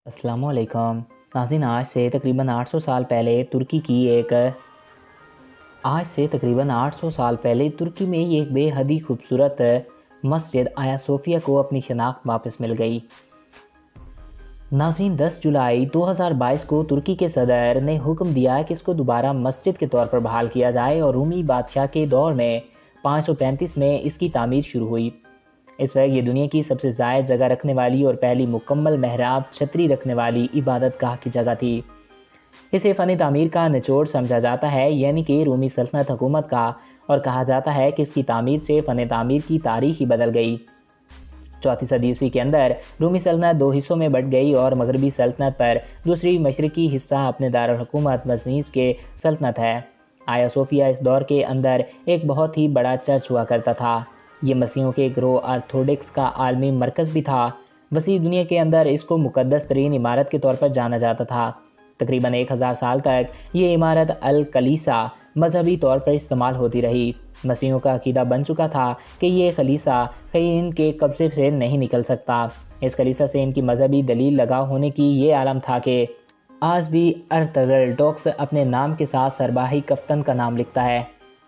अस्सलाम वालेकुम नाज़रीन। आज से तकरीबन 800 साल पहले तुर्की में एक बेहद ही खूबसूरत मस्जिद आया सोफिया को अपनी शनाख्त वापस मिल गई। नाज़रीन, 10 जुलाई 2022 को तुर्की के सदर ने हुक्म दिया कि इसको दोबारा मस्जिद के तौर पर बहाल किया जाए और रूमी बादशाह के दौर में 535 में इसकी तामीर शुरू हुई। इस वक्त ये दुनिया की सबसे ज़ायद जगह रखने वाली और पहली मुकम्मल महराब छतरी रखने वाली इबादत गाह की जगह थी। इसे फ़न तामीर का निचोड़ समझा जाता है, यानी कि रूमी सल्तनत हुकूमत का, और कहा जाता है कि इसकी तामीर से फ़न तामीर की तारीख़ ही बदल गई। चौथी सदी ईस्वी के अंदर रूमी सल्तनत दो हिस्सों में बट गई और मगरबी सल्तनत पर दूसरी मशरक़ी हिस्सा अपने दारुल हुकूमत मज़नीज़ के सल्तनत है। आया सोफिया इस दौर के अंदर एक बहुत ही बड़ा चर्च हुआ करता था। ये मसीहों के ग्रोह आर्थोडक्स का आलमी मरकज़ भी था। वसी दुनिया के अंदर इसको मुक़द्दस तरीन इमारत के तौर पर जाना जाता था। तकरीबन 1000 साल तक ये इमारत अल कलीसा मजहबी तौर पर इस्तेमाल होती रही। मसीहों का अकीदा बन चुका था कि ये खलीसा कहीं इनके कब्ज़े से नहीं निकल सकता। इस कलीसा से इनकी मजहबी दलील लगा होने की ये आलम था कि आज भी अर्थगर्डोक्स अपने नाम के साथ सरबाही कफ्तन का नाम लिखता है।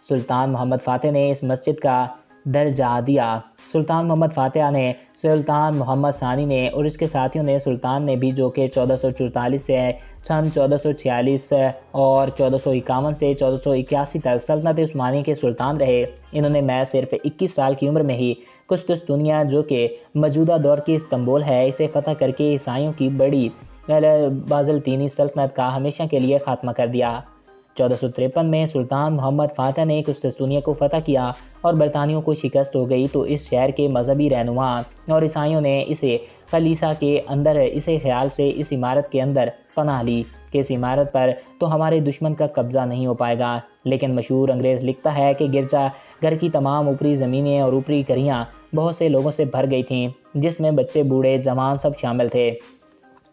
सुल्तान मोहम्मद फ़ातिह ने इस मस्जिद का दर्जा दिया। सुल्तान मोहम्मद फ़ातिह ने, सुल्तान मोहम्मद सानी ने और इसके साथियों ने, सुल्तान ने भी, जो कि 1444 से सन 1446 और 1451 से 1481 तक सल्तनत उस्मानी के सुल्तान रहे। इन्होंने मैं सिर्फ 21 साल की उम्र में ही कुस्तुस्तुनिया, जो कि मौजूदा दौर की इस्तंबुल है, इसे फ़तह करके ईसाइयों की बड़ी बाज़ल्तीनी सल्तनत का हमेशा के लिए ख़ात्मा कर दिया। 1453 में सुल्तान मोहम्मद फ़ातिह ने कुस्तुस्तुनिया को फ़तह किया और बरतानियों को शिकस्त हो गई, तो इस शहर के मजहबी रहनुमा और ईसाइयों ने इसे खलीसा के अंदर इसे ख्याल से इस इमारत के अंदर पनाह ली कि इस इमारत पर तो हमारे दुश्मन का कब्ज़ा नहीं हो पाएगा। लेकिन मशहूर अंग्रेज़ लिखता है कि गिरजा घर की तमाम ऊपरी ज़मीनें और ऊपरी गलियाँ बहुत से लोगों से भर गई थीं, जिसमें बच्चे बूढ़े जवान सब शामिल थे।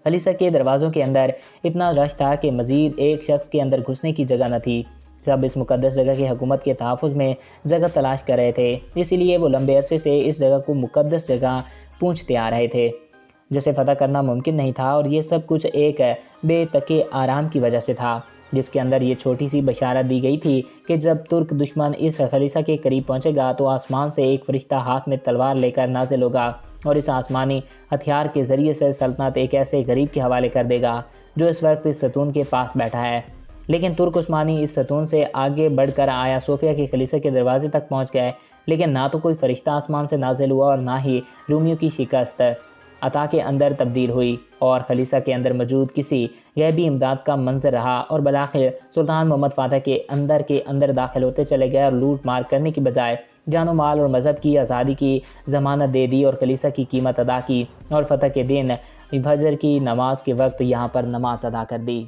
खलीसा के दरवाज़ों के अंदर इतना रश था कि मज़ीद एक शख्स के अंदर घुसने की जगह न थी। सब इस मुक़द्दस जगह की हुकूमत के तहफ़्फ़ुज़ में जगह तलाश कर रहे थे, इसीलिए वो लंबे अरसे से इस जगह को मुक़द्दस जगह पूछते आ रहे थे, जिसे फ़तह करना मुमकिन नहीं था। और ये सब कुछ एक बेतके आराम की वजह से था, जिसके अंदर ये छोटी सी बशारत दी गई थी कि जब तुर्क दुश्मन इस खलीसा के करीब पहुँचेगा तो आसमान से एक फ़रिश्ता हाथ में तलवार लेकर नाजिल होगा और इस आसमानी हथियार के ज़रिए से सल्तनत एक ऐसे गरीब के हवाले कर देगा जो इस वक्त इस सतून के पास बैठा है। लेकिन तुर्क उस्मानी इस सतून से आगे बढ़कर आया सोफिया के खलीसा के दरवाजे तक पहुंच गए, लेकिन ना तो कोई फ़रिश्ता आसमान से नाजिल हुआ और ना ही रूमियों की शिकस्त अता के अंदर तब्दील हुई और खलीसा के अंदर मौजूद किसी गैबी इमदाद का मंजर रहा। और बलाखिर सुल्तान मोहम्मद फ़ातिह के अंदर दाखिल होते चले गए और लूट मार करने की बजाय जानो माल और मज़हब की आज़ादी की ज़मानत दे दी और खलीसा की कीमत अदा की और फ़तह के दिन फजर की नमाज के वक्त यहाँ पर नमाज अदा कर दी।